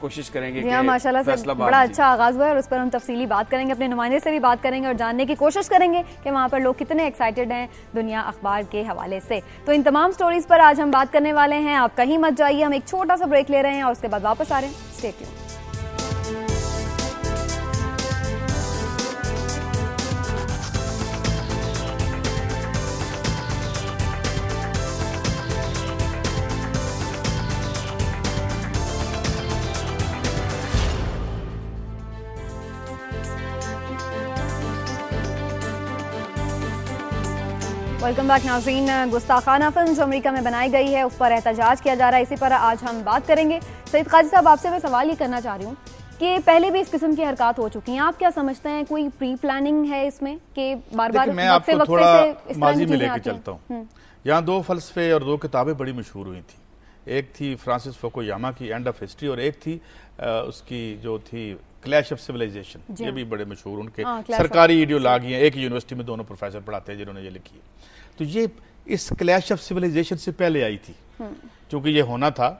کوشش کریں گے کہ ماشاءاللہ سے بڑا اچھا آغاز ہوا ہے اور اس پر ہم تفصیلی بات کریں گے, اپنے نمائندے سے بھی بات کریں گے اور جاننے کی کوشش کریں گے کہ وہاں پر لوگ کتنے ایکسائٹیڈ ہیں دنیا اخبار کے حوالے سے. تو ان تمام سٹوریز پر آج ہم بات کرنے والے ہیں, آپ کہیں مت جائیے, ہم ایک چھوٹا سا بریک لے رہے ہیں اور اس کے بعد واپس آ رہے ہیں. Stay tune. ویلکم بیک ناظرین. گستاخانہ فلم جو امریکہ میں بنائی گئی ہے اس پر احتجاج کیا جا رہا ہے, اسی پر آج ہم بات کریں گے. سعید قاضی صاحب, آپ سے میں سوال یہ کرنا چاہ رہی ہوں کہ پہلے بھی اس قسم کی حرکات ہو چکی ہیں, آپ کیا سمجھتے ہیں کوئی پری پلاننگ ہے اس میں کہ بار بار میں آپ کو تھوڑا ماضی میں لے کے چلتا ہوں. یہاں دو فلسفے اور دو کتابیں بڑی مشہور ہوئی تھیں. ایک تھی فرانسس فوکویاما کی اینڈ آف ہسٹری اور ایک تھی اس کی جو تھی کلیش آف سویلائزیشن. یہ بھی بڑے مشہور ان کے سرکاری ایڈیولاگی ہیں, ایک یونیورسٹی میں دونوں پروفیسر پڑھاتے ہیں جنہوں نے یہ لکھی ہے. تو یہ اس کلیش آف سویلائزیشن سے پہلے آئی تھی چونکہ یہ ہونا تھا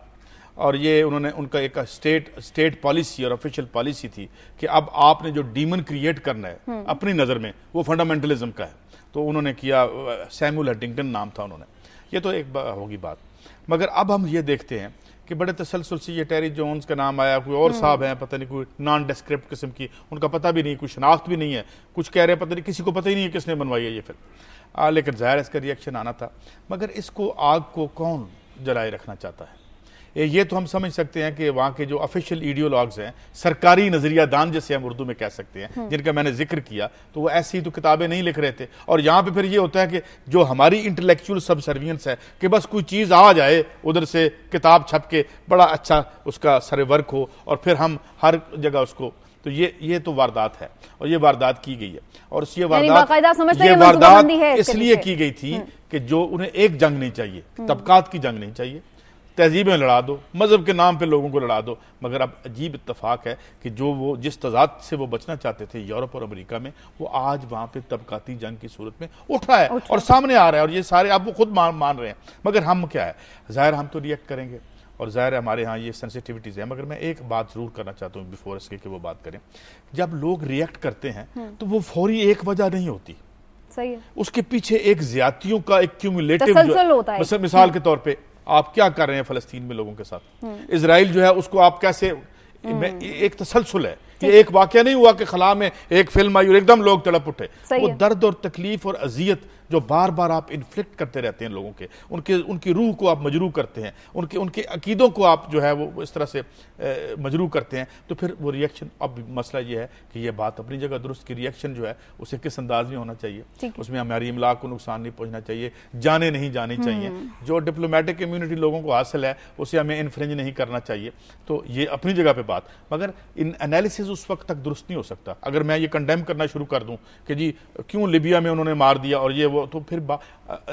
اور یہ انہوں نے ان کا ایک اسٹیٹ پالیسی اور آفیشیل پالیسی تھی کہ اب آپ نے جو ڈیمن کریٹ کرنا ہے اپنی نظر میں وہ فنڈامنٹلزم کا ہے. تو انہوں نے کیا, سیمول ہنٹنگٹن نام تھا انہوں نے. یہ تو ایک ہوگی بات. مگر اب ہم یہ دیکھتے ہیں کہ بڑے تسلسل سے یہ ٹیری جونز کا نام آیا, کوئی اور صاحب ہیں پتہ نہیں, کوئی نان ڈسکرپٹ قسم کی, ان کا پتہ بھی نہیں, کوئی شناخت بھی نہیں ہے, کچھ کہہ رہے ہیں پتہ نہیں, کسی کو پتہ ہی نہیں ہے کس نے بنوائی ہے یہ فلم. لیکن ظاہر اس کا ریئیکشن آنا تھا. مگر اس کو آگ کو کون جلائے رکھنا چاہتا ہے؟ یہ تو ہم سمجھ سکتے ہیں کہ وہاں کے جو آفیشیل ایڈیولوگز ہیں, سرکاری نظریہ دان جسے ہم اردو میں کہہ سکتے ہیں, جن کا میں نے ذکر کیا, تو وہ ایسی تو کتابیں نہیں لکھ رہے تھے. اور یہاں پہ پھر یہ ہوتا ہے کہ جو ہماری انٹلیکچوئل سب سروینس ہے کہ بس کوئی چیز آ جائے ادھر سے کتاب چھپ کے, بڑا اچھا اس کا سر ورک ہو اور پھر ہم ہر جگہ اس کو, تو یہ تو واردات ہے اور یہ واردات کی گئی ہے. اور یہ واردات اس لیے کی گئی تھی کہ جو انہیں ایک جنگ نہیں چاہیے, طبقات کی جنگ نہیں چاہیے, تہذیبیں لڑا دو, مذہب کے نام پہ لوگوں کو لڑا دو. مگر اب عجیب اتفاق ہے کہ جو وہ جس تضاد سے وہ بچنا چاہتے تھے یورپ اور امریکہ میں, وہ آج وہاں پہ طبقاتی جنگ کی صورت میں اٹھ رہا ہے اور سامنے آ رہا ہے. اور یہ سارے اب وہ خود مان رہے ہیں. مگر ہم کیا ہے, ظاہر ہم تو ریئیکٹ کریں گے اور ظاہر ہمارے ہاں یہ سینسٹیوٹیز ہیں. مگر میں ایک بات ضرور کرنا چاہتا ہوں بیفور اس کے کہ وہ بات کریں. جب لوگ ریئیکٹ کرتے ہیں تو وہ فوری ایک وجہ نہیں ہوتی, صحیح ہے, اس کے پیچھے ایک زیادتیوں کا ایک کیومولیٹو, مثال کے طور پہ آپ کیا کر رہے ہیں فلسطین میں لوگوں کے ساتھ, اسرائیل جو ہے اس کو آپ کیسے, ایک تسلسل ہے. یہ ایک واقعہ نہیں ہوا کہ خلا میں ایک فلم آئی اور ایک دم لوگ تڑپ اٹھے. وہ درد اور تکلیف اور اذیت جو بار بار آپ انفلکٹ کرتے رہتے ہیں لوگوں کے, ان کی روح کو آپ مجروح کرتے ہیں, ان کے عقیدوں کو آپ جو ہے وہ اس طرح سے مجروح کرتے ہیں, تو پھر وہ ریئیکشن. اب مسئلہ یہ ہے کہ یہ بات اپنی جگہ درست, کی ریئیکشن جو ہے اسے کس انداز میں ہونا چاہیے, اس میں ہماری املاک کو نقصان نہیں پہنچنا چاہیے, جانے نہیں جانی چاہیے, جو ڈپلومیٹک کمیونٹی لوگوں کو حاصل ہے اسے ہمیں انفرنج نہیں کرنا چاہیے. تو یہ اپنی جگہ پہ بات, مگر ان انالیسز اس وقت تک درست نہیں ہو سکتا. اگر میں یہ کنڈیم کرنا شروع کر دوں کہ جی کیوں لیبیا میں انہوں نے مار دیا اور یہ وہ, تو پھر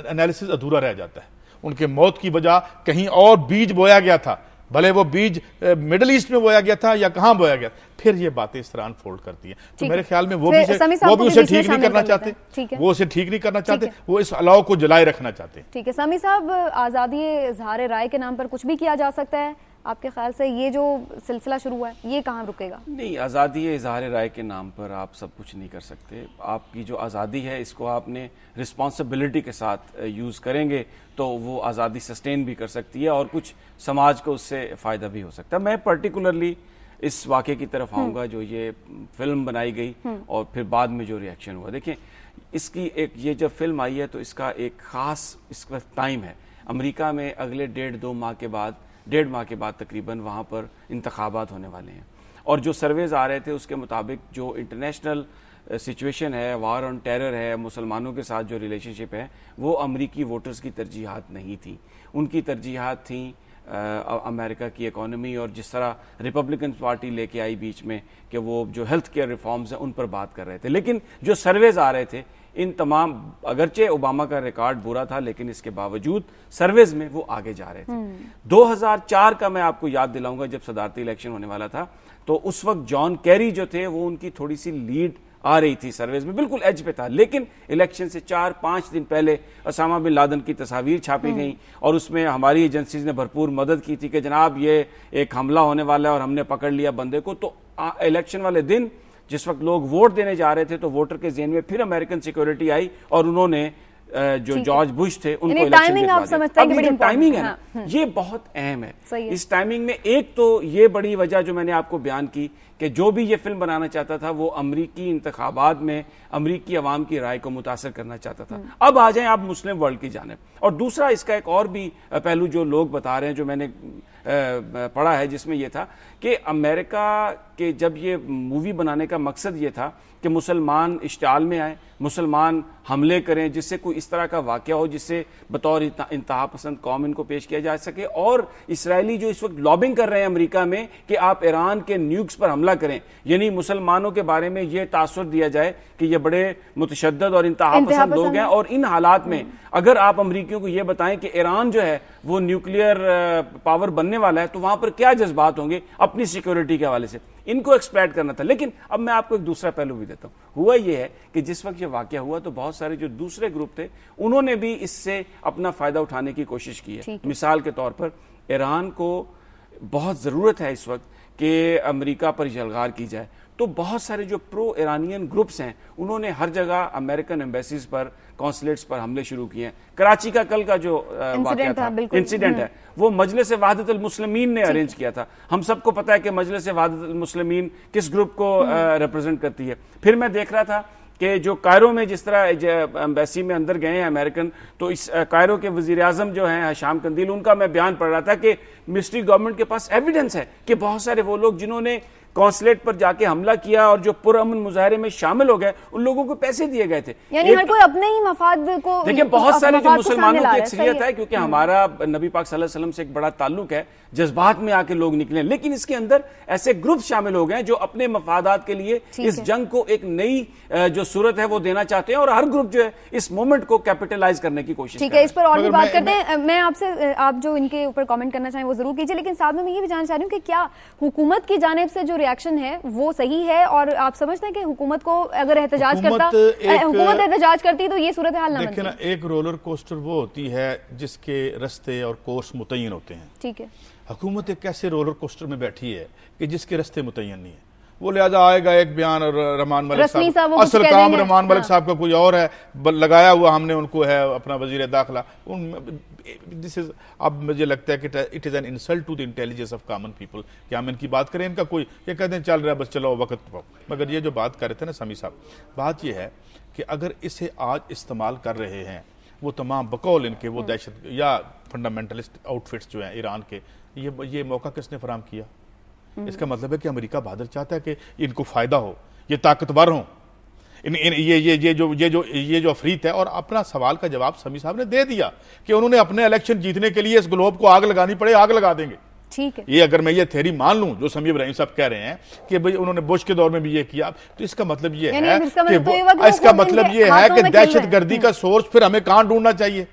انالیسز ادھورا رہ جاتا ہے. ان کے موت کی وجہ کہیں اور بیج بویا گیا تھا, بھلے وہ بیج مڈل ایسٹ میں بویا گیا تھا یا کہاں بویا گیا, پھر یہ باتیں اس طرح انفولڈ کرتی ہیں. تو میرے خیال میں وہ بھی اسے ٹھیک نہیں کرنا چاہتے, وہ اسے ٹھیک نہیں کرنا چاہتے, وہ اس الاؤ کو جلائے رکھنا چاہتے ہیں. ٹھیک ہے سامی صاحب, آزادی اظہار رائے کے نام پر کچھ بھی کیا جا سکتا ہے آپ کے خیال سے؟ یہ جو سلسلہ شروع ہوا ہے یہ کہاں رکے گا؟ نہیں, آزادی اظہار رائے کے نام پر آپ سب کچھ نہیں کر سکتے. آپ کی جو آزادی ہے اس کو آپ نے رسپانسبلٹی کے ساتھ یوز کریں گے تو وہ آزادی سسٹین بھی کر سکتی ہے اور کچھ سماج کو اس سے فائدہ بھی ہو سکتا ہے. میں پرٹیکولرلی اس واقعے کی طرف آؤں گا جو یہ فلم بنائی گئی اور پھر بعد میں جو ریئیکشن ہوا. دیکھیں, اس کی یہ جب فلم آئی ہے تو اس کا ایک خاص اس وقت ٹائم ہے. امریکہ میں اگلے ڈیڑھ ماہ کے بعد تقریباً وہاں پر انتخابات ہونے والے ہیں, اور جو سرویز آ رہے تھے اس کے مطابق جو انٹرنیشنل سچویشن ہے, وار آن ٹیرر ہے, مسلمانوں کے ساتھ جو ریلیشن شپ ہے, وہ امریکی ووٹرز کی ترجیحات نہیں تھیں. ان کی ترجیحات تھیں امریکہ کی اکانومی اور جس طرح ریپبلکن پارٹی لے کے آئی بیچ میں کہ وہ جو ہیلتھ کیئر ریفارمز ہیں ان پر بات کر رہے تھے. لیکن جو سرویز آ رہے تھے ان تمام, اگرچہ اوباما کا ریکارڈ برا تھا لیکن اس کے باوجود سرویز میں وہ آگے جا رہے تھے. 2004 کا میں آپ کو یاد دلاؤں گا, جب صدارتی الیکشن ہونے والا تھا تو اس وقت جان کیری جو تھے وہ ان کی تھوڑی سی لیڈ آ رہی تھی سرویز میں، بالکل ایج پہ تھا، لیکن الیکشن سے 4-5 دن پہلے اسامہ بن لادن کی تصاویر چھاپی گئیں اور اس میں ہماری ایجنسیز نے بھرپور مدد کی تھی کہ جناب یہ ایک حملہ ہونے والا ہے اور ہم نے پکڑ لیا بندے کو. تو الیکشن والے دن جس وقت لوگ ووٹ دینے جا رہے تھے تو ووٹر کے ذہن میں پھر امریکن سیکیورٹی آئی اور انہوں نے جو جارج بش تھے ان کو الیکشن جتوا دیا. اب یہ جو ٹائمنگ ہے نا یہ بہت اہم ہے. اس ٹائمنگ میں ایک تو یہ بڑی وجہ جو میں نے آپ کو بیان کی کہ جو بھی یہ فلم بنانا چاہتا تھا وہ امریکی انتخابات میں امریکی عوام کی رائے کو متاثر کرنا چاہتا تھا. اب آ جائیں آپ مسلم ورلڈ کی جانب. اور دوسرا اس کا ایک اور بھی پہلو جو لوگ بتا رہے ہیں جو میں نے پڑھا ہے جس میں یہ تھا کہ امریکہ کے جب یہ مووی بنانے کا مقصد یہ تھا کہ مسلمان اشتعال میں آئیں، مسلمان حملے کریں جس سے کوئی اس طرح کا واقعہ ہو جس سے بطور انتہا پسند قوم ان کو پیش کیا جا سکے، اور اسرائیلی جو اس وقت لابنگ کر رہے ہیں امریکہ میں کہ آپ ایران کے نیوکس پر حملہ کریں، یعنی مسلمانوں کے بارے میں یہ تاثر دیا جائے کہ یہ بڑے متشدد اور انتہا پسند لوگ ہیں. اور ان حالات میں اگر آپ امریکیوں کو یہ بتائیں کہ ایران جو ہے وہ نیوکلیئر پاور بننے والا ہے تو وہاں پر کیا جذبات ہوں گے اپنی سیکیورٹی کے حوالے سے. ان کو ایکسپلائٹ کرنا تھا. لیکن اب میں آپ کو ایک دوسرا پہلو بھی دیتا ہوں. ہوا یہ ہے کہ جس وقت یہ واقعہ ہوا تو بہت سارے جو دوسرے گروپ تھے انہوں نے بھی اس سے اپنا فائدہ اٹھانے کی کوشش کی ہے. مثال کے طور پر ایران کو بہت ضرورت ہے اس وقت کہ امریکہ پر یلغار کی جائے، تو بہت سارے جو پرو ایرانین گروپس ہیں انہوں نے ہر جگہ امریکن ایمبیسیز پر کونسلیٹس پر حملے شروع کیے ہیں. کراچی کا کل کا جو واقعہ تھا انسیڈنٹ ہے وہ مجلس وحدت المسلمین نے ارینج کیا تھا. ہم سب کو پتا ہے کہ مجلس وحدت المسلمین کس گروپ کو ریپرزینٹ کرتی ہے. پھر میں دیکھ رہا تھا کہ جو کائرو میں جس طرح ایمبیسی میں اندر گئے ہیں امریکن، تو اس کائرو کے وزیر اعظم جو ہیں ہشام قندیل، ان کا میں بیان پڑھ رہا تھا کہ مسٹری گورنمنٹ کے پاس ایویڈنس ہے کہ بہت سارے وہ لوگ جنہوں نے کونسلیٹ پر جا کے حملہ کیا اور جو پرامن مظاہرے میں شامل ہو گئے ان لوگوں کو پیسے دیے گئے تھے. یعنی ہر کوئی اپنے ہی مفاد کو دیکھیں بہت سارے جو مسلمانوں کی اکثریت ہے کیونکہ ہمارا نبی پاک صلی اللہ علیہ وسلم سے ایک بڑا تعلق ہے، جذبات میں آ کے لوگ نکلے، لیکن اس کے اندر ایسے گروپ شامل ہو گئے جو اپنے مفادات کے لیے اس جنگ کو ایک نئی جو صورت ہے وہ دینا چاہتے ہیں اور ہر گروپ جو ہے اس مومنٹ کو کیپٹلائز کرنے کی کوشش ٹھیک ہے. اس پر اور بھی بات کرتے ہیں. میں آپ سے آپ جو ان کے اوپر کامنٹ کرنا چاہیں وہ ضرور کیجیے، لیکن ساتھ میں یہ بھی جاننا چاہ رہی ہوں کہ کیا حکومت کی جانب سے جو ریئیکشن ہے وہ صحیح ہے اور آپ سمجھتے ہیں کہ حکومت کو اگر حکومت احتجاج کرتی تو یہ صورتحال نہ بنتی؟ دیکھیں نا، ایک رولر کوسٹر وہ ہوتی ہے جس کے رستے اور کورس متعین ہوتے ہیں. ٹھیک ہے. حکومت ایک ایسے رولر کوسٹر میں بیٹھی ہے کہ جس کے رستے متعین نہیں ہے. وہ لہذا آئے گا ایک بیان اور رحمان ملک صاحب، اصل کام رحمان ملک صاحب کا کوئی اور ہے، لگایا ہوا ہم نے ان کو ہے اپنا وزیر داخلہ. اب مجھے لگتا ہے کہ it is an insult to the intelligence of common people کہ ہم ان کی بات کریں. ان کا کوئی یہ کہتے ہیں چل رہا ہے بس چلو وقت پاؤ. مگر یہ جو بات کر رہے تھے نا سمیع صاحب، بات یہ ہے کہ اگر اسے آج استعمال کر رہے ہیں وہ تمام بقول ان کے وہ دہشت یا فنڈامنٹلسٹ آؤٹ فٹس جو ہیں ایران کے، یہ موقع کس نے فراہم کیا؟ اس کا مطلب ہے کہ امریکہ بہادر چاہتا ہے کہ ان کو فائدہ ہو، یہ طاقتور ہوں، یہ جو افریت ہے. اور اپنا سوال کا جواب سمیع صاحب نے دے دیا کہ انہوں نے اپنے الیکشن جیتنے کے لیے اس گلوب کو آگ لگانی پڑے آگ لگا دیں گے. ٹھیک ہے. یہ اگر میں یہ تھیری مان لوں جو سمیع ابراہیم صاحب کہہ رہے ہیں کہ بھئی انہوں نے بش کے دور میں بھی یہ کیا، تو اس کا مطلب یہ ہے کہ اس کا مطلب یہ ہے کہ دہشت گردی کا سورس پھر ہمیں کہاں ڈھونڈنا چاہیے؟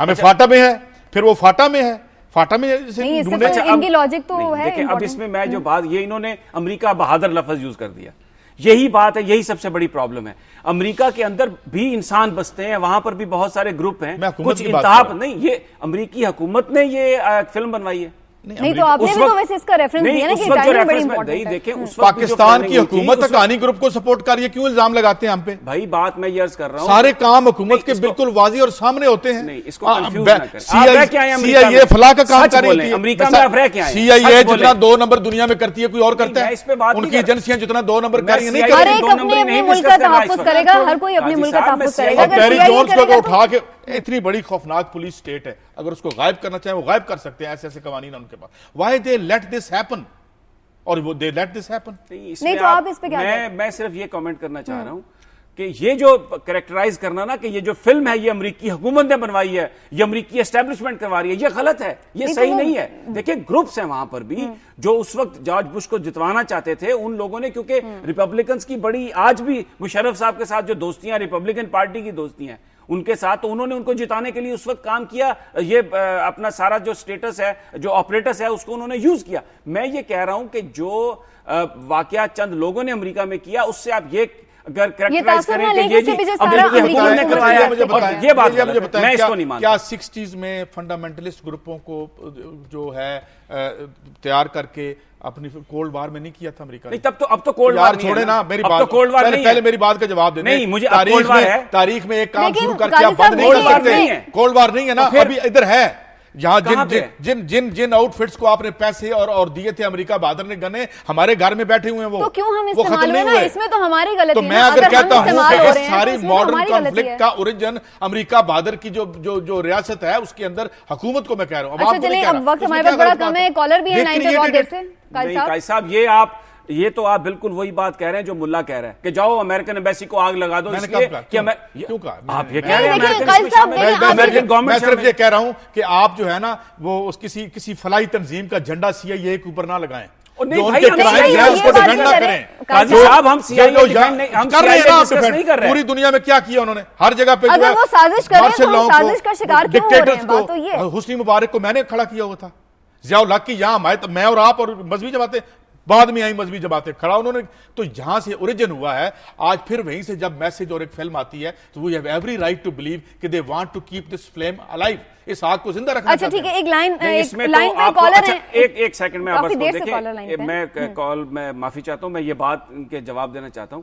ہمیں فاٹا میں ہے، پھر وہ فاٹا میں ہے، فاٹا میں ان کی لاجک تو ہے. اب اس میں جو بات یہ انہوں نے امریکہ بہادر لفظ یوز کر دیا، یہی بات ہے، یہی سب سے بڑی پرابلم ہے. امریکہ کے اندر بھی انسان بستے ہیں، وہاں پر بھی بہت سارے گروپ ہیں، کچھ انتہا نہیں. یہ امریکی حکومت نے یہ فلم بنوائی ہے. نہیں تو آپ نے بھی تو ویسے اس کا ریفرنس دیا نا کہ ٹائمنگ بڑی امپورٹنٹ ہے. دیکھیں پاکستان کی حکومت حقانی گروپ کو سپورٹ کر رہی ہے، کیوں الزام لگاتے ہیں ہم پہ؟ بھائی بات میں یہ عرض کر رہا ہوں سارے کام حکومت کے بالکل واضح اور سامنے ہوتے ہیں. نہیں اس کو کنفیوز نہ کریں. سی آئی اے فلاں کا کام کر رہی ہے. امریکہ میں آپ رہ کے آئے. سی آئی اے جتنا 2 نمبر دنیا میں کرتی ہے کوئی اور کرتا ہے؟ ان کی ایجنسیاں جتنا 2 نمبر کر رہی ہیں نہیں کر رہی. ہر ایک اپنے اپنے ملک کا تحفظ کرے گا، ہر کوئی اپنے ملک کا تحفظ کرے گا. پیری جونز کو اٹھا کے اتنی بڑی خوفناک پولیس سٹیٹ ہے، اگر اس کو غائب کرنا چاہیں وہ غائب کر سکتے ہیں. ایسے ایسے قوانین ان کے پاس. Why they let this happen? اور وہ دے لیٹ دس ہیپن. نہیں تو آپ اس پہ کیا؟ میں صرف یہ کامنٹ کرنا چاہ رہا ہوں کہ یہ جو کریکٹرائز کرنا نا کہ یہ جو فلم ہے یہ امریکی حکومت نے بنوائی ہے، یہ امریکی اسٹیبلشمنٹ کروا رہی ہے، یہ غلط ہے، یہ صحیح نہیں ہے. دیکھیں گروپس ہیں وہاں پر بھی جو اس وقت جارج بش کو جتوانا چاہتے تھے. ان لوگوں نے کیونکہ ریپبلکنز کی بڑی آج بھی مشرف صاحب کے ساتھ جو دوستیاں ریپبلکن پارٹی کی دوستیاں ہیں ان کے ساتھ، تو انہوں نے ان کو جتانے کے لیے اس وقت کام کیا. یہ اپنا سارا جو سٹیٹس ہے، جو آپریٹس ہے، اس کو انہوں نے یوز کیا. میں یہ کہہ رہا ہوں کہ جو واقعہ چند لوگوں نے امریکہ میں کیا اس سے آپ یہ اگر کریکٹرائز کریں کہ یہ جی امریکی حکومت نے کروایا اور یہ بات میں اس کو نہیں مانتا. کیا 60s میں فنڈامنٹلسٹ گروپوں کو جو ہے تیار کر کے اپنی کولڈ وار میں نہیں کیا تھا امریکہ نے؟ نہیں، تب تو اب تو کولڈ وار نہیں ہے. چھوڑے نا میری بات، پہلے میری بات کا جواب دیں. نہیں، مجھے کولڈ وار ہے. تاریخ میں ایک کام شروع کر کے آپ بند نہیں کر سکتے. کولڈ وار نہیں ہے نا، ابھی ادھر ہے. یہاں جن آؤٹ فٹس کو آپ نے پیسے اور دیے تھے امریکہ بہادر نے گنے، ہمارے گھر میں بیٹھے ہوئے ہیں. وہ تو کیوں ہم استعمال ہوئے نا؟ اس میں تو ہماری غلطی ہے. تو میں اگر کہتا ہوں کہ ساری ماڈرن کانفلکٹ کا اوریجن امریکہ بہادر کی جو ریاست ہے اس کے اندر حکومت کو میں کہہ رہا ہوں. اچھا چلیں، اب وقت ہمارے پاس بڑا کم ہے. کالر بھی ہے لائن پہ بہت دیر سے. قائد صاحب، یہ تو آپ بالکل وہی بات کہہ رہے ہیں جو ملا کہہ رہے ہیں کہ جاؤ امریکن ایمبیسی کو آگ لگا دو. اس لیے کہ کیوں کہا آپ یہ کہہ رہے ہیں امریکن گورنمنٹ. میں صرف یہ کہہ رہا ہوں کہ آپ جو ہے نا وہ کسی فلاحی تنظیم کا جھنڈا CIA کے اوپر نہ لگائیں. جو ان کے کرائمز ہیں اس کو ڈیفینڈ نہ کریں. پوری دنیا میں کیا کیا انہوں نے؟ ہر جگہ پہ جو ہے مارشل لاء کو، ڈکٹیٹرز کو. حسنی مبارک کو میں نے کھڑا کیا ہوا تھا. ضیاء الحق کی یہاں میں اور آپ اور مذہبی جماعتیں بعد میں آئی، مذہبی جماعتیں کھڑا انہوں نے. تو یہاں سے اوریجن ہوا ہے. آج پھر وہیں سے جب میسج اور ایک فلم آتی ہے تو we have every right to believe کہ they want to keep this flame alive, اس آگ کو زندہ رکھنا. اچھا ٹھیک ہے، ایک لائن پہ کالر ہیں. ایک سیکنڈ میں آپ کو دیکھیں، میں معافی چاہتا ہوں، میں یہ بات ان کے جواب دینا چاہتا ہوں.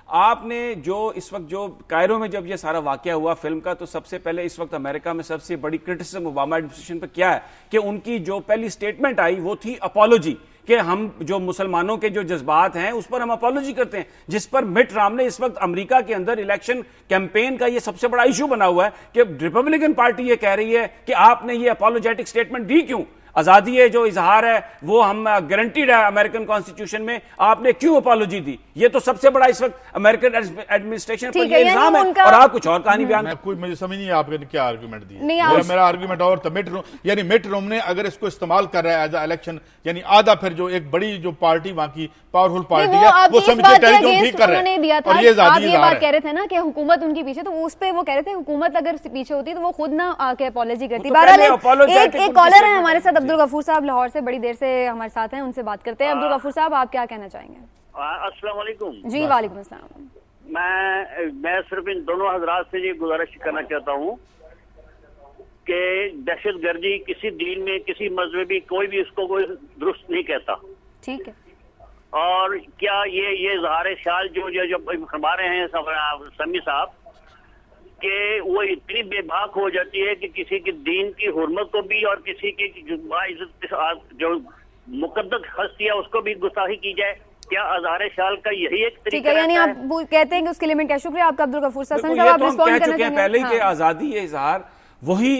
آپ نے جو اس وقت جو کائرو میں جب یہ سارا واقعہ ہوا فلم کا، تو سب سے پہلے اس وقت امریکہ میں سب سے بڑی کرٹیسزم اوباما ایڈمنسٹریشن پہ کیا ہے کہ ان کی جو پہلی سٹیٹمنٹ آئی وہ تھی اپالوجی، کہ ہم جو مسلمانوں کے جو جذبات ہیں اس پر ہم اپالوجی کرتے ہیں. جس پر مٹ رامنے اس وقت امریکہ کے اندر الیکشن کیمپین کا یہ سب سے بڑا ایشو بنا ہوا ہے کہ ریپبلکن پارٹی یہ کہہ رہی ہے کہ آپ نے یہ اپالوجیٹک سٹیٹمنٹ دی کیوں؟ آزادی ہے جو اظہار ہے وہ ہم گارنٹیڈ ہے امریکن کانسٹیٹیوشن میں، آپ نے کیوں اپالوجی دی؟ یہ تو سب سے بڑا اس وقت امریکن ایڈمنسٹریشن پر یہ الزام ہے اور آپ کچھ اور کہانی بیان کرتے ہیں. مجھے سمجھ نہیں ہے آپ نے کیا آرگومنٹ دیا. میرا آرگومنٹ اور تھا یعنی مٹ رومنے اگر اس کو استعمال کر رہا ہے ایز اے الیکشن، یعنی آدھا پھر جو ایک بڑی جو پارٹی وہاں کی پاورفل پارٹی ہے وہ سمجھ کے ٹیلیجون ٹھیک کر رہے ہیں. اور یہ آزادی یہ بات کہہ رہے تھے نا کہ حکومت ان کے پیچھے، تو اس پہ وہ کہہ رہے تھے حکومت اگر پیچھے ہوتی تو وہ خود نہ آ کے اپالوجی کرتی. بہرحال ایک کالر ہے ہمارے ساتھ، عبدالغفور صاحب لاہور سے بڑی دیر سے ہمارے ساتھ ہیں، ان سے بات کرتے ہیں. عبدالغفور صاحب، آپ کیا کہنا چاہیں گے؟ السلام علیکم. جی وعلیکم السلام. میں صرف ان دونوں حضرات سے یہ گزارش کرنا چاہتا ہوں کہ دہشت گردی کسی دین میں، کسی مذہبی کوئی بھی اس کو کوئی درست نہیں کہتا. ٹھیک ہے. اور کیا یہ اظہار خیال جو فرما رہے ہیں سمی صاحب کہ وہ اتنی بے باک ہو جاتی ہے کہ کسی کی دین کی حرمت کو بھی اور کسی کی جو مقدس ہستی ہے اس کو بھی گستاخی کی جائے؟ کیا اظہار خیال کا یہی ایک طریقہ ہے؟ یعنی آپ کہتے ہیں کہ اس کے لیے میں کیا شکریہ آپ کا عبدالغفور صاحب. آپ رسپونڈ کرنا چاہیں گے؟ پہلے کہ آزادی ہے اظہار وہی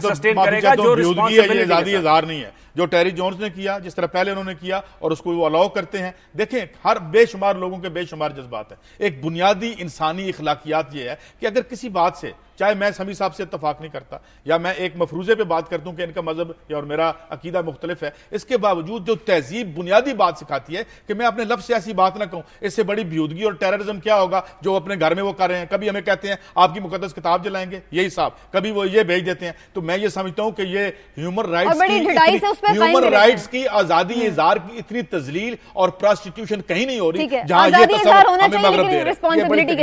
سسٹین کرے گا جو یہ آزادی اظہار نہیں ہے جو ٹیری جونز نے کیا، جس طرح پہلے انہوں نے کیا اور اس کو وہ الاؤ کرتے ہیں. دیکھیں ہر بے شمار لوگوں کے بے شمار جذبات ہیں. ایک بنیادی انسانی اخلاقیات یہ ہے کہ اگر کسی بات سے، چاہے میں سمی صاحب سے اتفاق نہیں کرتا یا میں ایک مفروضے پہ بات کرتا ہوں کہ ان کا مذہب اور میرا عقیدہ مختلف ہے، اس کے باوجود جو تہذیب بنیادی بات سکھاتی ہے کہ میں اپنے لفظ سے ایسی بات نہ کہوں. اس سے بڑی بیہودگی اور ٹیررزم کیا ہوگا جو اپنے گھر میں وہ کر رہے ہیں. کبھی ہمیں کہتے ہیں آپ کی مقدس کتاب جلائیں گے، یہی صاحب، کبھی وہ یہ بھیج دیتے ہیں. تو میں یہ سمجھتا ہوں کہ یہ ہیومن رائٹس کی آزادی اظہار کی اتنی تذلیل اور پراسٹیٹیوشن کہیں نہیں ہو رہی جہاں یہ تصور ہمیں مغرب دے رہا ہے. رسپانسبلٹی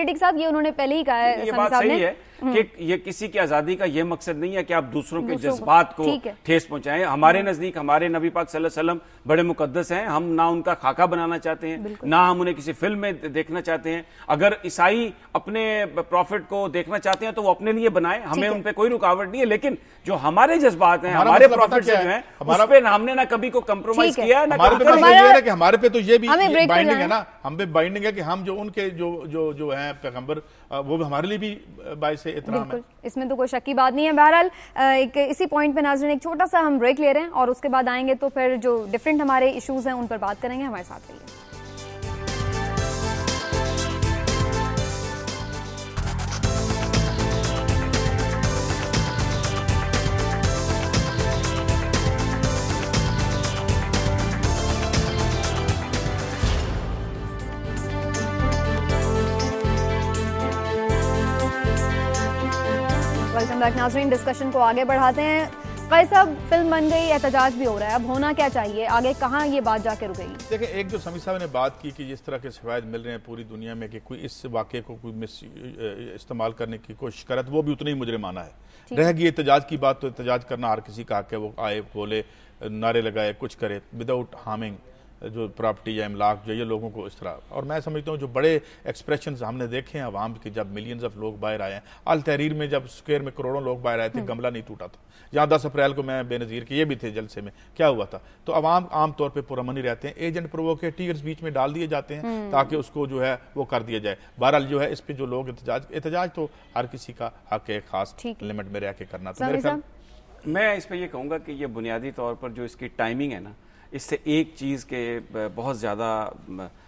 کے ساتھ یہ انہوں نے پہلے ہی کہا ہے. یہ بات صحیح ہے کہ یہ کسی کی آزادی کا یہ مقصد نہیں ہے کہ آپ دوسروں کے جذبات کو ٹھیس پہنچائیں. ہمارے نزدیک ہمارے نبی پاک صلی اللہ علیہ وسلم بڑے مقدس ہیں. ہم نہ ان کا خاکہ بنانا چاہتے ہیں، نہ ہم انہیں کسی فلم میں دیکھنا چاہتے ہیں. اگر عیسائی اپنے پروفٹ کو دیکھنا چاہتے ہیں تو وہ اپنے لیے بنائیں، ہمیں ان پہ کوئی رکاوٹ نہیں ہے. لیکن جو ہمارے جذبات ہیں، ہمارے پروفٹ سے جو ہیں، اس پہ ہم نے نہ کبھی کو کمپرومائز کیا ہے نہ کہ ہمارے پہ تو یہ بھی بائنڈنگ ہے نا، ہم پہ بائنڈنگ ہے کہ ہم جو ان کے جو ہیں پیغمبر وہ ہمارے لیے بھی باعث احترام ہے. اس میں تو کوئی شک کی بات نہیں ہے. بہرحال ایک اسی پوائنٹ پہ ناظرین ایک چھوٹا سا ہم بریک لے رہے ہیں اور اس کے بعد آئیں گے تو پھر جو ڈفرینٹ ہمارے ایشوز ہیں ان پر بات کریں گے. ہمارے ساتھ رہیے. ویلکم بیک ناظرین. ڈسکشن کو آگے بڑھاتے ہیں. قیس صاحب فلم بن گئی, احتجاج بھی ہو رہا ہے, اب ہونا کیا چاہیے آگے, کہاں یہ بات جا کے رکے گی؟ دیکھیں ایک جو سمیع صاحب نے بات کی کہ جس طرح کے شواہد مل رہے ہیں پوری دنیا میں کہ کوئی اس واقعے کو کوئی استعمال کرنے کی کوشش کرے تو وہ بھی اتنا ہی مجرمانہ ہے. رہ گئی احتجاج کی بات, تو احتجاج کرنا ہر کسی کا حق ہے, وہ آئے بولے نعرے لگائے کچھ کرے وداؤٹ ہارمنگ جو پراپرٹی یا املاک جو یہ لوگوں کو اس طرح. اور میں سمجھتا ہوں جو بڑے ایکسپریشنز ہم نے دیکھے ہیں عوام کے, جب ملینز آف لوگ باہر آئے ہیں, التحریر میں جب اسکوئر میں کروڑوں لوگ باہر آئے تھے, گملہ نہیں ٹوٹا تھا. یہاں 10 اپریل کو میں بے نظیر کے یہ بھی تھے جلسے میں, کیا ہوا تھا؟ تو عوام عام طور پہ پرامن ہی رہتے ہیں, ایجنٹ پرووکیٹرز بیچ میں ڈال دیے جاتے ہیں تاکہ اس کو جو ہے وہ کر دیا جائے. بہرحال جو ہے اس پہ جو لوگ احتجاج تو ہر کسی کا حق ہے خاص لمٹ میں رہ کے کرنا. تو میرے خیال میں اس پہ یہ کہوں گا کہ یہ بنیادی طور پر جو اس کی ٹائمنگ ہے نا, اس سے ایک چیز کے بہت زیادہ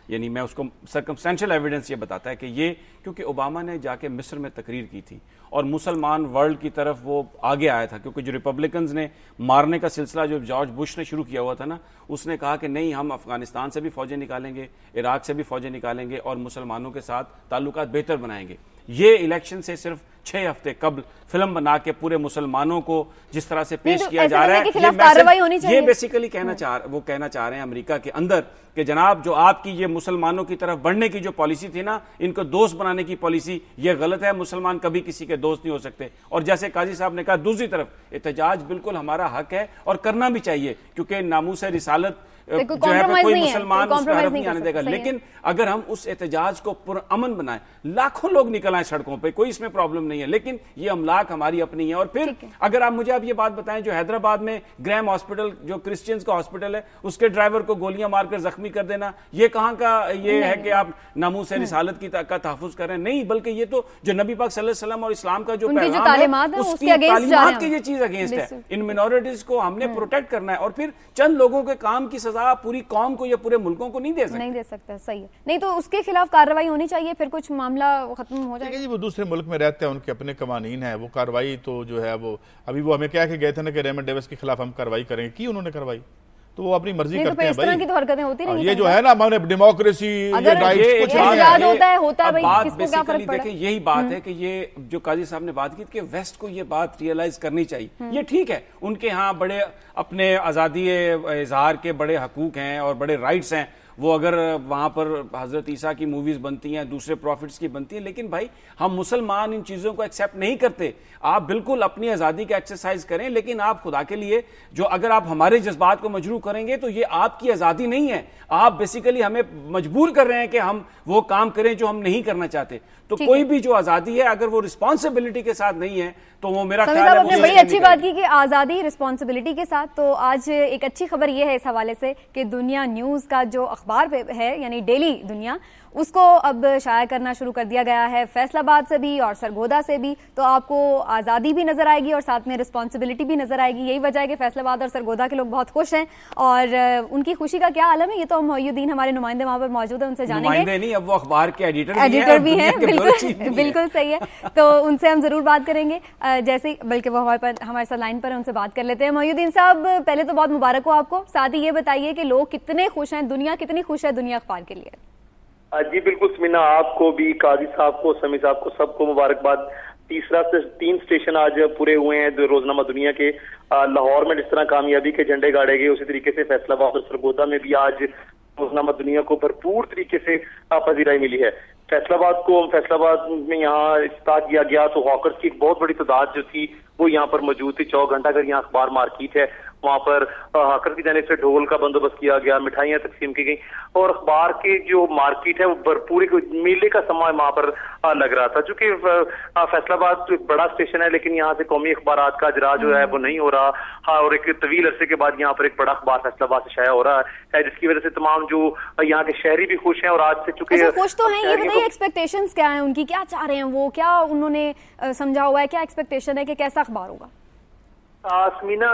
یعنی میں اس کو سرکمسٹینشل ایویڈنس یہ بتاتا ہے کہ یہ کیونکہ اوباما نے جا کے مصر میں تقریر کی تھی اور مسلمان ورلڈ کی طرف وہ آگے آیا تھا, کیونکہ جو ریپبلکنز نے مارنے کا سلسلہ جو جارج بش نے شروع کیا ہوا تھا نا, اس نے کہا کہ نہیں ہم افغانستان سے بھی فوجیں نکالیں گے, عراق سے بھی فوجیں نکالیں گے اور مسلمانوں کے ساتھ تعلقات بہتر بنائیں گے. یہ الیکشن سے صرف 6 ہفتے قبل فلم بنا کے پورے مسلمانوں کو جس طرح سے پیش کیا جا رہا ہے, یہ بیسیکلی کہنا چاہ رہے ہیں امریکہ کے اندر کہ جناب جو آپ کی یہ مسلمانوں کی طرف بڑھنے کی جو پالیسی تھی نا, ان کو دوست بنانے کی پالیسی, یہ غلط ہے. مسلمان کبھی کسی کے دوست نہیں ہو سکتے. اور جیسے قاضی صاحب نے کہا, دوسری طرف احتجاج بالکل ہمارا حق ہے اور کرنا بھی چاہیے, کیونکہ ناموس رسالت جو ہے کوئی مسلمان اس پہ حرف نہیں آنے دے گا. لیکن اگر ہم اس احتجاج کو پرامن بنائیں, لاکھوں لوگ نکل آئیں سڑکوں پہ, کوئی اس میں پرابلم نہیں ہے, لیکن یہ املاک ہماری اپنی ہے. اور پھر اگر آپ مجھے اب یہ بات بتائیں, جو حیدرآباد میں گریم ہاسپٹل جو کرسچنز کا ہاسپٹل ہے, اس کے ڈرائیور کو گولیاں مار کر زخمی کر دینا, یہ کہاں کا یہ ہے کہ آپ ناموس رسالت کا تحفظ کر رہے ہیں؟ نہیں, بلکہ یہ تو جو نبی پاک صلی اللہ علیہ وسلم اور اسلام کا جو پیغام ہے اس کی تعلیمات کی یہ چیز اگینسٹ ہے. ان منورٹیز کو ہم نے پروٹیکٹ کرنا ہے, اور پھر چند لوگوں کے کام کی سزا پوری قوم کو یا پورے ملکوں کو نہیں دے سکتا. صحیح ہے, نہیں تو اس کے خلاف کارروائی ہونی چاہیے, پھر کچھ معاملہ ختم ہو جائے گا. جی وہ دوسرے ملک میں رہتے ہیں, ان کے اپنے قوانین ہیں, وہ کارروائی تو جو ہے وہ ابھی وہ ہمیں کہہ کے گئے تھے نا کہ ریمنڈ ڈیوس کے خلاف ہم کارروائی کریں گے, کی انہوں نے کارروائی تو وہ اپنی مرضی کرتے ہیں بھائی. یہ جو ہے نا ہمارے ڈیموکریسی یہ رائٹس کچھ بات بیسیکلی دیکھیں یہی بات ہے کہ یہ جو قاضی صاحب نے بات کی کہ ویسٹ کو یہ بات ریئلائز کرنی چاہیے. یہ ٹھیک ہے, ان کے ہاں بڑے اپنے آزادی اظہار کے بڑے حقوق ہیں اور بڑے رائٹس ہیں, وہ اگر وہاں پر حضرت عیسیٰ کی موویز بنتی ہیں, دوسرے پروفٹس کی بنتی ہیں, لیکن بھائی ہم مسلمان ان چیزوں کو ایکسیپٹ نہیں کرتے. آپ بالکل اپنی آزادی کا ایکسرسائز کریں, لیکن آپ خدا کے لیے جو اگر آپ ہمارے جذبات کو مجروح کریں گے تو یہ آپ کی آزادی نہیں ہے. آپ بیسیکلی ہمیں مجبور کر رہے ہیں کہ ہم وہ کام کریں جو ہم نہیں کرنا چاہتے. تو کوئی بھی جو آزادی ہے اگر وہ رسپانسبلٹی کے ساتھ نہیں ہے تو وہ میرا خیال ہے. آپ نے بڑی اچھی بات کی کہ آزادی رسپانسبلٹی کے ساتھ. تو آج ایک اچھی خبر یہ ہے اس حوالے سے کہ دنیا نیوز کا جو اخبار ہے یعنی ڈیلی دنیا, اس کو اب شائع کرنا شروع کر دیا گیا ہے, فیصل آباد سے بھی اور سرگودا سے بھی. تو آپ کو آزادی بھی نظر آئے گی اور ساتھ میں رسپانسبلٹی بھی نظر آئے گی. یہی وجہ ہے کہ فیصل آباد اور سرگودا کے لوگ بہت خوش ہیں, اور ان کی خوشی کا کیا عالم ہے یہ تو محی الدین ہمارے نمائندے وہاں پر موجود ہیں, ان سے جانیں گے. نمائندے نہیں, اب وہ اخبار کے ایڈیٹر بھی ہیں. بالکل صحیح ہے, تو ان سے ہم ضرور بات کریں گے جیسے, بلکہ وہ ہمارے ساتھ لائن پر ان سے بات کر لیتے ہیں. محی الدین صاحب پہلے تو بہت مبارک ہو آپ کو, ساتھ ہی یہ بتائیے کہ لوگ کتنے خوش ہیں, دنیا کتنی خوش ہے دنیا اخبار کے لیے؟ جی بالکل سمینا, آپ کو بھی, قاضی صاحب کو, سمیع صاحب کو, سب کو مبارکباد. 3 اسٹیشن آج پورے ہوئے ہیں روزنامہ دنیا کے. لاہور میں جس طرح کامیابی کے جھنڈے گاڑے گئے, اسی طریقے سے فیصل آباد اور سرگودا میں بھی آج روزنامہ دنیا کو بھرپور طریقے سے پذیرائی ملی ہے. فیصل آباد میں یہاں افتتاح کیا گیا تو ہاکرز کی ایک بہت بڑی تعداد جو تھی وہ یہاں پر موجود تھی. 24 گھنٹہ اگر یہاں اخبار مارکیٹ ہے, وہاں پر ہاکر کی جانب سے ڈھول کا بندوبست کیا گیا, مٹھائیاں تقسیم کی گئی, اور اخبار کی جو مارکیٹ ہے وہ بھرپور میلے کا سما وہاں پر لگ رہا تھا. چونکہ فیصل آباد تو ایک بڑا اسٹیشن ہے, لیکن یہاں سے قومی اخبارات کا اجرا جو ہے وہ نہیں ہو رہا, اور ایک طویل عرصے کے بعد یہاں پر ایک بڑا اخبار فیصل آباد سے شائع ہو رہا ہے, جس کی وجہ سے تمام جو یہاں کے شہری بھی خوش ہیں. اور آج سے چونکہ خوش تو ہیں, یہ بتائیے ایکسپیکٹیشنز کیا ہیں ان کی, کیا چاہ رہے ہیں وہ, کیا انہوں نے سمجھا ہوا ہے, کیا ایکسپیکٹیشن ہے کہ کیسا اخبار ہوگا؟ سمینا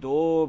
2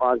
5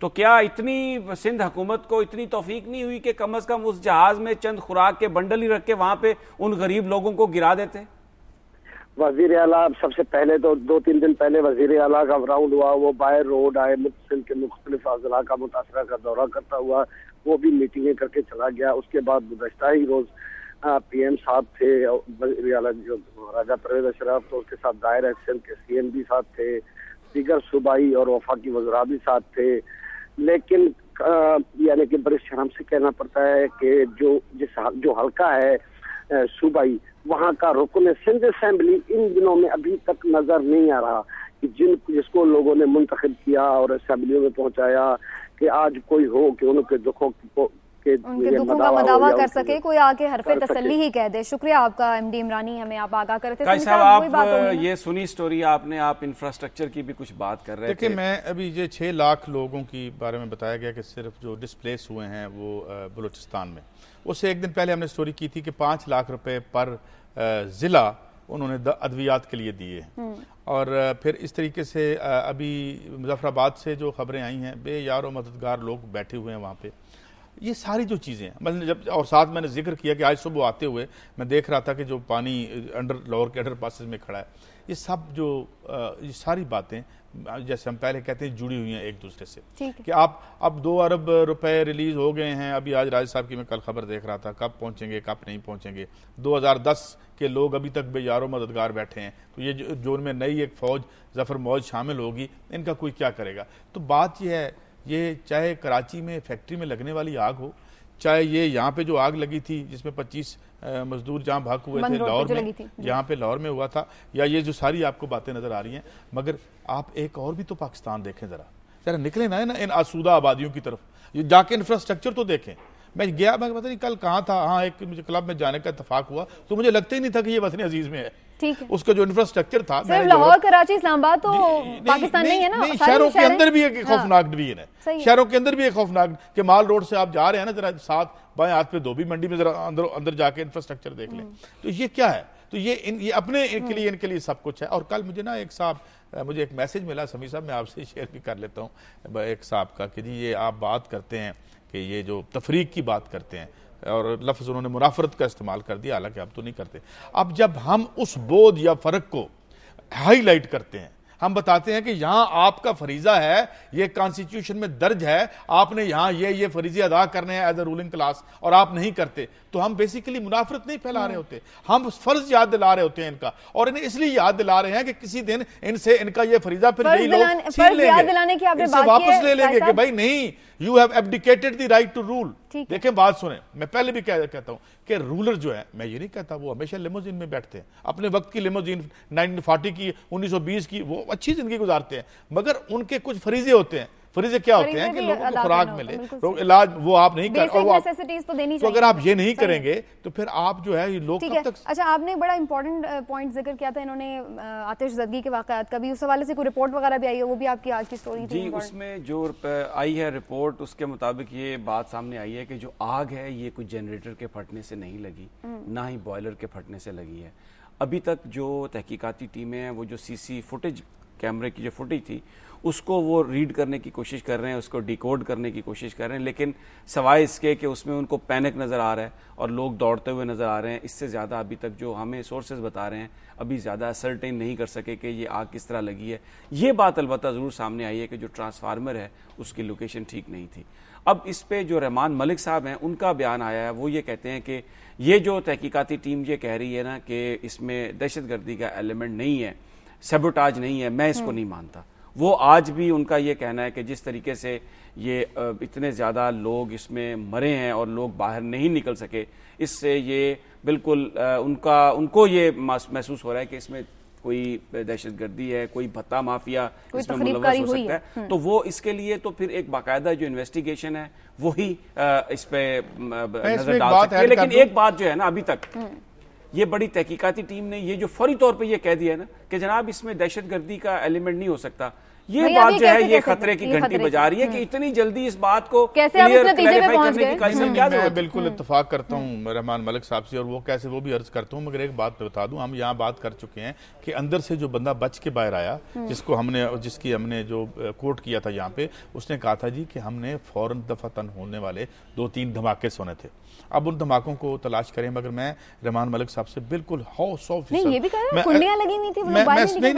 تو کیا اتنی سندھ حکومت کو اتنی توفیق نہیں ہوئی کہ کم از کم اس جہاز میں چند خوراک کے بنڈل ہی رکھ کے وہاں پہ ان غریب لوگوں کو گرا دیتے؟ وزیر اعلیٰ سب سے پہلے تو 2-3 دن پہلے وزیر اعلیٰ کا راؤنڈ ہوا، وہ باہر روڈ آئے، سندھ کے مختلف اضلاع کا متاثرہ کا دورہ کرتا ہوا، وہ بھی میٹنگیں کر کے چلا گیا۔ اس کے بعد گزشتہ ہی روز پی ایم صاحب تھے، وزیر اعلیٰ جو راجہ پرویز اشرف، تو اس کے ساتھ ظاہر ہے سندھ کے سی ایم بھی ساتھ تھے، دیگر صوبائی اور وفاقی وزراء بھی ساتھ تھے، لیکن یعنی کہ بڑے شرم سے کہنا پڑتا ہے کہ جو حلقہ ہے صوبائی، وہاں کا رکن سندھ اسمبلی ان دنوں میں ابھی تک نظر نہیں آ رہا کہ جس کو لوگوں نے منتخب کیا اور اسمبلیوں میں پہنچایا کہ آج کوئی ہو کہ ان کے دکھوں کا مداوع کر سکے، کوئی آ کے حرف تسلی ہی کہہ دے۔ شکریہ آپ کا ایم ڈی عمرانی، ہمیں آپ آگاہ کرتے تھے۔ صاحب آپ یہ سنی سٹوری آپ نے، آپ انفراسٹرکچر کی بھی کچھ بات کر رہے تھے۔ دیکھیں میں ابھی یہ 6 لاکھ لوگوں کی بارے میں بتایا گیا کہ صرف جو ڈسپلیس ہوئے ہیں وہ بلوچستان میں، اس سے ایک دن پہلے ہم نے سٹوری کی تھی کہ 5 لاکھ روپے پر ضلع انہوں نے ادویات کے لیے دیے ہیں، اور پھر اس طریقے سے ابھی مظفر آباد سے جو خبریں آئی ہیں، بے یار و مددگار لوگ بیٹھے ہوئے ہیں وہاں پہ۔ یہ ساری جو چیزیں ہیں اور ساتھ میں نے ذکر کیا کہ آج صبح آتے ہوئے میں دیکھ رہا تھا کہ جو پانی لاہور کے انڈر پاسز میں کھڑا ہے، یہ سب یہ ساری باتیں جیسے ہم پہلے کہتے ہیں جڑی ہوئی ہیں ایک دوسرے سے، کہ آپ اب 2 ارب روپے ریلیز ہو گئے ہیں۔ ابھی آج راج صاحب کی میں کل خبر دیکھ رہا تھا، کب پہنچیں گے کب نہیں پہنچیں گے۔ 2010 کے لوگ ابھی تک بے یار و مددگار بیٹھے ہیں، تو یہ جو ان میں نئی ایک فوج ظفر موج شامل ہوگی، ان کا کوئی کیا کرے گا؟ تو بات یہ ہے، یہ چاہے کراچی میں فیکٹری میں لگنے والی آگ ہو، چاہے یہ یہاں پہ جو آگ لگی تھی جس میں 25 مزدور جہاں بھاگ ہوئے تھے لاہور میں، یہاں پہ لاہور میں ہوا تھا، یا یہ جو ساری آپ کو باتیں نظر آ رہی ہیں، مگر آپ ایک اور بھی تو پاکستان دیکھیں، ذرا نکلیں نا ان آسودہ آبادیوں کی طرف، جا کے انفراسٹرکچر تو دیکھیں۔ میں گیا، میں پتہ نہیں کل کہاں تھا، ہاں ایک مجھے کلب میں جانے کا اتفاق ہوا، تو مجھے لگتا ہی نہیں تھا کہ یہ وطن عزیز میں ہے۔ اس کا جو انفراسٹرکچر تھا، لاہور کراچی اسلام آباد تو پاکستان نہیں ہے نا، شہروں کے اندر بھی ایک خوفناک ڈویژن ہے، شہروں کے اندر بھی ایک خوفناک کہ مال روڈ سے آپ جا رہے ہیں نا، ذرا ساتھ بائیں ہاتھ پہ دھوبی منڈی میں ذرا اندر جا کے انفراسٹرکچر دیکھ لیں، تو یہ کیا ہے؟ تو یہ اپنے ان کے لیے سب کچھ ہے۔ اور کل مجھے نا مجھے ایک میسج ملا، سمیع صاحب میں آپ سے شیئر بھی کر لیتا ہوں، ایک صاحب کا، کہ جی یہ آپ بات کرتے ہیں کہ یہ جو تفریق کی بات کرتے ہیں، اور لفظ انہوں نے منافرت کا استعمال کر دیا، حالانکہ اب تو نہیں کرتے۔ اب جب ہم اس بود یا فرق کو ہائی لائٹ کرتے ہیں، ہم بتاتے ہیں کہ یہاں آپ کا فریضہ ہے، یہ کانسٹیٹیوشن میں درج ہے، آپ نے یہاں یہ فریضے ادا کرنے ہیں ایز اے رولنگ کلاس، اور آپ نہیں کرتے، تو ہم بیسیکلی منافرت نہیں پھیلا رہے ہوتے، ہم فرض یاد دلا رہے ہوتے ہیں ان کا، اور انہیں اس لیے یاد دلا رہے ہیں کہ کسی دن ان کا یہ فریضہ پھر یہی لوگ چھین لیں گے، ان سے واپس لے لیں گے کہ بھائی نہیں، you have abdicated the right to rule۔ دیکھیں بات سنیں، میں پہلے بھی کہتا ہوں کہ رولر جو ہے، میں یہ نہیں کہتا وہ ہمیشہ لیموزین میں بیٹھتے ہیں، اپنے وقت کی لیموزین 1940 کی 1920 کی، وہ اچھی زندگی گزارتے ہیں، مگر ان کے کچھ فریضے ہوتے ہیں۔ فریضے کیا ہوتے ہیں کہ لوگوں کو خوراک ملے، علاج وہ آپ نہیں کر، تو اگر آپ یہ نہیں کریں گے تو پھر آپ جو ہے لوگ کب تک۔ اچھا، آپ نے بڑا امپورٹنٹ پوائنٹ ذکر کیا تھا، انہوں نے آتش زدگی کے واقعات کا بھی، اس حوالے سے کوئی رپورٹ وغیرہ بھی آئی ہے، وہ بھی آپ کی آج کی سٹوری تھی؟ جی، اس میں جو آئی ہے رپورٹ، اس کے مطابق یہ بات سامنے آئی ہے کہ جو آگ ہے یہ کوئی جنریٹر کے پھٹنے سے نہیں لگی، نہ ہی بوائلر کے پھٹنے سے لگی ہے۔ ابھی تک جو تحقیقاتی ٹیمیں ہیں، وہ جو CC فوٹیج، کیمرے کی جو فوٹیج تھی، اس کو وہ ریڈ کرنے کی کوشش کر رہے ہیں، اس کو ڈیکوڈ کرنے کی کوشش کر رہے ہیں، لیکن سوائے اس کے کہ اس میں ان کو پینک نظر آ رہا ہے اور لوگ دوڑتے ہوئے نظر آ رہے ہیں، اس سے زیادہ ابھی تک جو ہمیں سورسز بتا رہے ہیں، ابھی زیادہ سرٹین نہیں کر سکے کہ یہ آگ کس طرح لگی ہے۔ یہ بات البتہ ضرور سامنے آئی ہے کہ جو ٹرانسفارمر ہے اس کی لوکیشن ٹھیک نہیں تھی۔ اب اس پہ جو رحمان ملک صاحب ہیں، ان کا بیان آیا ہے، وہ یہ کہتے ہیں کہ یہ جو تحقیقاتی ٹیم یہ کہہ رہی ہے نا کہ اس میں دہشت گردی کا ایلیمنٹ نہیں ہے، سیبوٹاج نہیں ہے، میں اس کو نہیں مانتا۔ وہ آج بھی ان کا یہ کہنا ہے کہ جس طریقے سے یہ اتنے زیادہ لوگ اس میں مرے ہیں اور لوگ باہر نہیں نکل سکے، اس سے یہ بالکل ان کو یہ محسوس ہو رہا ہے کہ اس میں کوئی دہشت گردی ہے، کوئی بھتہ مافیا اس میں ملوث ہو سکتا ہے، تو وہ اس کے لیے تو پھر ایک باقاعدہ جو انویسٹیگیشن ہے وہی اس پہ نظر ڈال سکتی ہے۔ لیکن ایک بات جو ہے نا، ابھی تک یہ بڑی تحقیقاتی ٹیم نے یہ جو فوری طور پہ یہ کہہ دیا ہے نا کہ جناب اس میں دہشت گردی کا ایلیمنٹ نہیں ہو سکتا، یہ بات جو ہے یہ خطرے کی گھنٹی بجا رہی ہے کہ اتنی جلدی اس بات کو میں بالکل اتفاق کرتا ہوں رحمان ملک صاحب سے، اور وہ کیسے وہ بھی عرض کرتا ہوں، مگر ایک بات بتا دوں، ہم یہاں بات کر چکے ہیں کہ اندر سے جو بندہ بچ کے باہر آیا، جس کی ہم نے جو کوٹ کیا تھا یہاں پہ، اس نے کہا تھا جی کہ ہم نے فوراً دفعتاً ہونے والے 2-3 دھماکے سنے تھے، اب ان دھماکوں کو تلاش کریں، مگر میں رحمان ملک صاحب سے بالکل 100%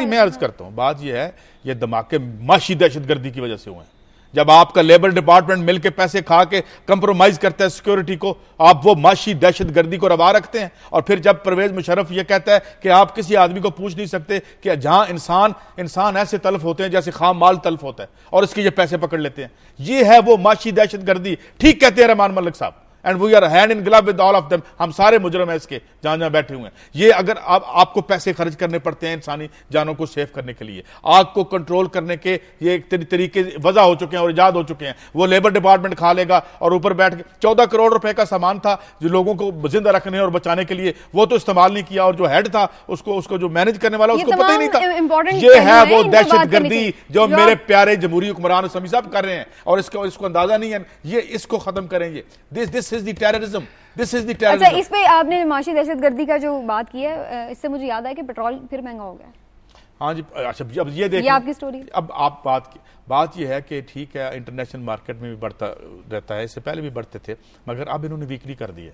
میں عرض کرتا ہوں، بات یہ ہے یہ دھماکے معاشی دہشت گردی کی وجہ سے ہوئے ہیں۔ جب آپ کا لیبر ڈپارٹمنٹ مل کے پیسے کھا کے کمپرومائز کرتا ہے سیکیورٹی کو، آپ وہ معاشی دہشت گردی کو روا رکھتے ہیں، اور پھر جب پرویز مشرف یہ کہتا ہے کہ آپ کسی آدمی کو پوچھ نہیں سکتے کہ جہاں انسان ایسے تلف ہوتے ہیں جیسے خام مال تلف ہوتا ہے، اور اس کے یہ پیسے پکڑ لیتے ہیں، یہ ہے وہ معاشی دہشت گردی۔ ٹھیک کہتے ہیں رحمان ملک صاحب، and we are hand in glove with all of them, ہم سارے مجرم ہیں اس کے جہاں جہاں بیٹھے ہوئے ہیں۔ یہ اگر آپ کو پیسے خرچ کرنے پڑتے ہیں انسانی جانوں کو سیو کرنے کے لیے، آگ کو کنٹرول کرنے کے یہ طریقے وضع ہو چکے ہیں اور ایجاد ہو چکے ہیں، وہ لیبر ڈپارٹمنٹ کھا لے گا، اور اوپر بیٹھ کے 14 کروڑ روپے کا سامان تھا جو لوگوں کو زندہ رکھنے اور بچانے کے لیے، وہ تو استعمال نہیں کیا، اور جو ہیڈ تھا اس کو جو مینج کرنے والا اس کو پتہ ہی نہیں تھا۔ یہ ہے وہ دہشت گردی جو میرے پیارے جمہوری حکمران سمیع صاحب کر رہے ہیں، اور اس کو اندازہ نہیں ہے، یہ اس کو ختم کریں گے۔ دس از دی ٹیررزم۔ اچھا، اس پہ آپ نے معاشی دہشت گردی کا جو بات کی ہے، اس سے مجھے یاد آیا کہ پیٹرول پھر مہنگا ہو گیا۔ ہاں جی، اچھا اب یہ دیکھیں، یہ آپ کی سٹوری۔ اب آپ بات یہ ہے کہ ٹھیک ہے انٹرنیشنل مارکیٹ میں بھی بڑھتا رہتا ہے، اس سے پہلے بھی بڑھتے تھے، مگر اب انہوں نے ویکلی کر دی ہے۔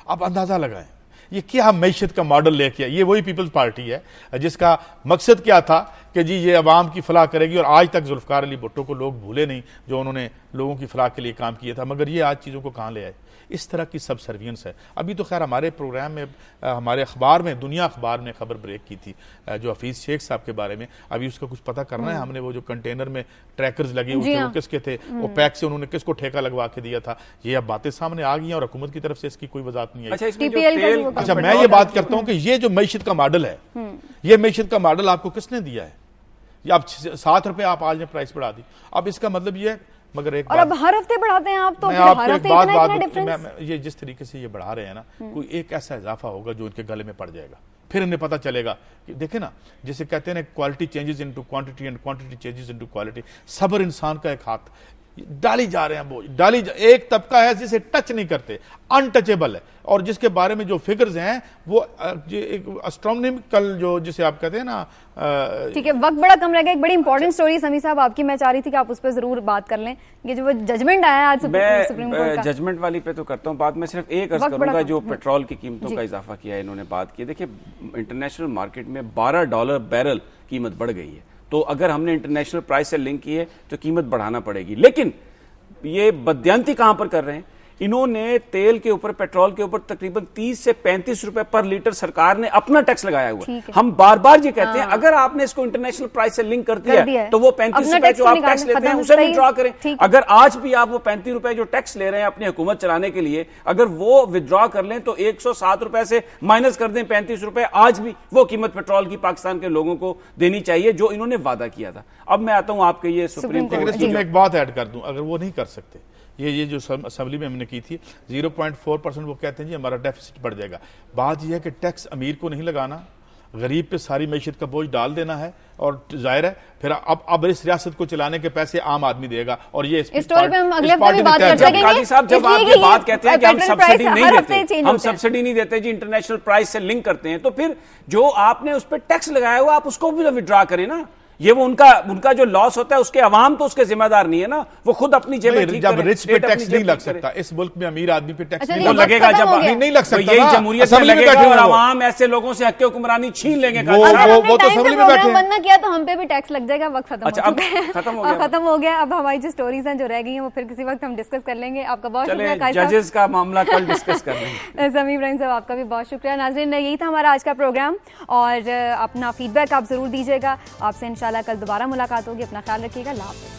اب اندازہ لگائیں یہ کیا معیشت کا ماڈل لے کے آیا۔ یہ وہی پیپلز پارٹی ہے جس کا مقصد کیا تھا کہ جی یہ عوام کی فلاح کرے گی، اور آج تک ذوالفقار علی بھٹو کو لوگ بھولے نہیں جو انہوں نے لوگوں کی فلاح کے لیے کام کیا تھا، مگر یہ آج چیزوں کو کہاں لے آئے۔ اس طرح کی سب سروینس ہے۔ ابھی تو خیر ہمارے پروگرام میں، ہمارے اخبار میں، دنیا اخبار نے خبر بریک کی تھی جو حفیظ شیخ صاحب کے بارے میں، ابھی اس کا کچھ پتہ کرنا ہے ہم نے۔ وہ جو کنٹینر میں ٹریکرز لگے ہوئے تھے وہ کس کے تھے، وہ پیک سے انہوں نے کس کو ٹھیکہ لگوا کے دیا تھا، یہ اب باتیں سامنے آ گئی ہیں اور حکومت کی طرف سے اس کی کوئی وضاحت نہیں آئی۔ اچھا، میں یہ بات کرتا ہوں کہ یہ جو معیشت کا ماڈل ہے، یہ معیشت کا ماڈل آپ کو کس نے دیا ہے؟ اب 7 روپے آپ آج نے پرائس بڑھا دی، اب اس کا مطلب یہ ہے، مگر ایک اور اب ہر ہفتے بڑھاتے ہیں آپ، تو ہر ہفتے اتنا ڈفرنس۔ یہ جس طریقے سے یہ بڑھا رہے ہیں نا، کوئی ایک ایسا اضافہ ہوگا جو ان کے گلے میں پڑ جائے گا، پھر انہیں پتہ چلے گا کہ دیکھیں نا، جسے کہتے ہیں quality changes into quantity and quantity changes into quality. صبر انسان کا ایک ہاتھ ڈالی جا رہے ہیں، وہ ایک طبقہ ہے جسے ٹچ نہیں کرتے، انٹچیبل ہے، اور جس کے بارے میں جو فگرز ہیں وہ اسٹرونومیکل جو جسے آپ کہتے ہیں نا۔ ٹھیک ہے، وقت بڑا کم رہ گیا۔ ایک بڑی امپورٹنٹ سٹوری سمیع صاحب آپ کی میں چاہ رہی تھی کہ آپ اس پہ ضرور بات کر لیں، یہ جو ججمنٹ آیا ہے آج سپریم کورٹ کا۔ ججمنٹ والی پہ تو کرتا ہوں بات، میں صرف ایک عرض کروں گا، جو پیٹرول کی قیمتوں کا اضافہ کیا ہے انہوں نے بات کی، دیکھیں انٹرنیشنل مارکیٹ میں $12 بیرل قیمت بڑھ گئی ہے، تو اگر ہم نے انٹرنیشنل پرائس سے لنک کی ہے تو قیمت بڑھانا پڑے گی، لیکن یہ بددیانتی کہاں پر کر رہے ہیں؟ انہوں نے تیل کے اوپر، پیٹرول کے اوپر تقریباً 30 سے 35 روپے پر لیٹر سرکار نے اپنا ٹیکس لگایا ہوا ہے۔ ہم بار بار یہ کہتے ہیں اگر آپ نے اس کو انٹرنیشنل پرائس سے لنک کر دیا ہے تو وہ 35 روپے جو آپ ٹیکس لیتے ہیں اسے وڈرا کریں۔ اگر آج بھی آپ وہ 35 روپے جو ٹیکس لے رہے ہیں اپنی حکومت چلانے کے لیے، اگر وہ وڈرا کر لیں تو 107 روپے سے مائنس کر دیں 35 روپے، آج بھی وہ قیمت پیٹرول کی پاکستان کے لوگوں کو دینی چاہیے جو انہوں نے وعدہ کیا تھا۔ اب میں آتا ہوں آپ کے یہ سپریم کورٹ میں ایک بات ایڈ کر دوں، اگر وہ نہیں کر سکتے، یہ جو اسمبلی میں ہم نے کی تھی 0.4%، وہ کہتے ہیں جی ہمارا ڈیفیسٹ بڑھ جائے گا۔ بات یہ ہے کہ ٹیکس امیر کو نہیں لگانا، غریب پہ ساری معیشت کا بوجھ ڈال دینا ہے، اور ظاہر ہے پھر اب اس ریاست کو چلانے کے پیسے عام آدمی دے گا، اور یہ اس ٹور پہ ہم اگلے ہفتے بھی بات کر سکیں گے۔ صاحب جب آپ یہ بات کہتے ہیں کہ ہم سبسڈی نہیں دیتے، ہم سبسڈی نہیں دیتے جی، انٹرنیشنل پرائس سے لنک کرتے ہیں، تو پھر جو آپ نے اس پہ ٹیکس لگایا ہوا آپ اس کو بھی وڈرا کریں نا۔ یہ وہ ان کا جو لاس ہوتا ہے اس کے عوام تو اس کے ذمہ دار نہیں ہے نا، وہ خود اپنی جیب میں ٹھیک کریں۔ جب رچ پہ ٹیکس نہیں لگ سکتا، اس ملک میں امیر آدمی پہ ٹیکس نہیں لگے گا، جب نہیں لگ سکتا، یہی جمہوریت میں لگے گا اور عوام ایسے لوگوں سے حق حکمرانی چھین لیں گے۔ وہ تو اسمبلی میں بیٹھے بند نہ کیا تو ہم پہ بھی ٹیکس لگ جائے گا۔ وقت ختم ہو گیا۔ اب ہماری جو سٹوریز ہیں جو رہ گئی ہیں وہ پھر کسی وقت ہم ڈسکس کر لیں گے۔ آپ کا بہت شکریہ، ججز کا معاملہ کل ڈسکس کر لیں گے۔ سمیع ابراہیم صاحب آپ کا بھی بہت شکریہ۔ ناظرین، یہی تھا ہمارا آج کا پروگرام، اور اپنا فیڈ بیک آپ ضرور دیجیے گا۔ آپ سے انشاءاللہ کل دوبارہ ملاقات ہوگی۔ اپنا خیال رکھیے گا، اللہ حافظ۔